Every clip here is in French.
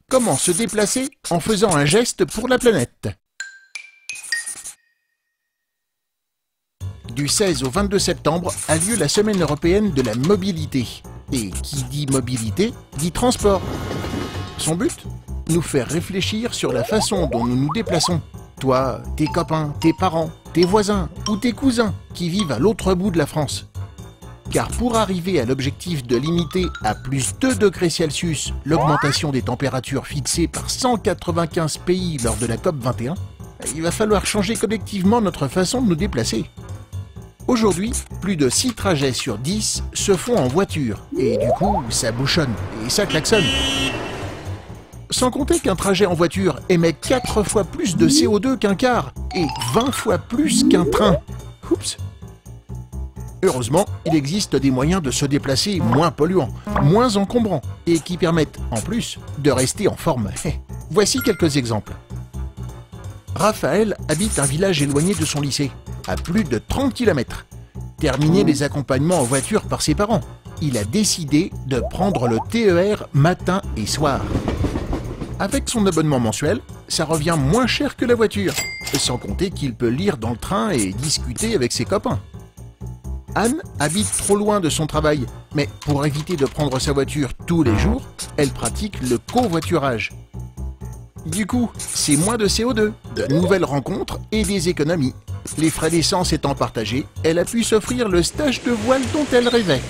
Comment se déplacer en faisant un geste pour la planète? Du 16 au 22 septembre a lieu la Semaine européenne de la mobilité. Et qui dit mobilité, dit transport. Son but? Nous faire réfléchir sur la façon dont nous nous déplaçons. Toi, tes copains, tes parents, tes voisins ou tes cousins qui vivent à l'autre bout de la France. Car pour arriver à l'objectif de limiter à plus 2 degrés Celsius l'augmentation des températures fixée par 195 pays lors de la COP21, il va falloir changer collectivement notre façon de nous déplacer. Aujourd'hui, plus de 6 trajets sur 10 se font en voiture, et du coup, ça bouchonne et ça klaxonne. Sans compter qu'un trajet en voiture émet 4 fois plus de CO2 qu'un car, et 20 fois plus qu'un train. Oups! Heureusement, il existe des moyens de se déplacer moins polluants, moins encombrants, et qui permettent, en plus, de rester en forme. Voici quelques exemples. Raphaël habite un village éloigné de son lycée, à plus de 30 km. Terminé les accompagnements en voiture par ses parents, il a décidé de prendre le TER matin et soir. Avec son abonnement mensuel, ça revient moins cher que la voiture, sans compter qu'il peut lire dans le train et discuter avec ses copains. Anne habite trop loin de son travail, mais pour éviter de prendre sa voiture tous les jours, elle pratique le covoiturage. Du coup, c'est moins de CO2, de nouvelles rencontres et des économies. Les frais d'essence étant partagés, elle a pu s'offrir le stage de voile dont elle rêvait.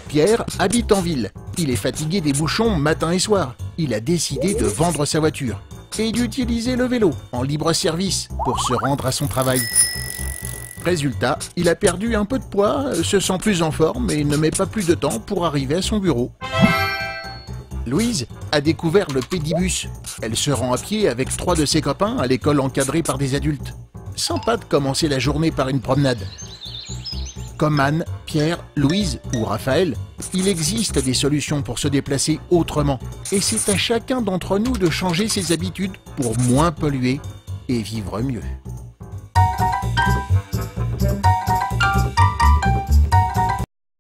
Pierre habite en ville. Il est fatigué des bouchons matin et soir. Il a décidé de vendre sa voiture et d'utiliser le vélo en libre service pour se rendre à son travail. Résultat, il a perdu un peu de poids, se sent plus en forme et ne met pas plus de temps pour arriver à son bureau. Louise a découvert le pédibus. Elle se rend à pied avec 3 de ses copains à l'école encadrée par des adultes. Sympa de commencer la journée par une promenade. Comme Anne, Pierre, Louise ou Raphaël, il existe des solutions pour se déplacer autrement. Et c'est à chacun d'entre nous de changer ses habitudes pour moins polluer et vivre mieux.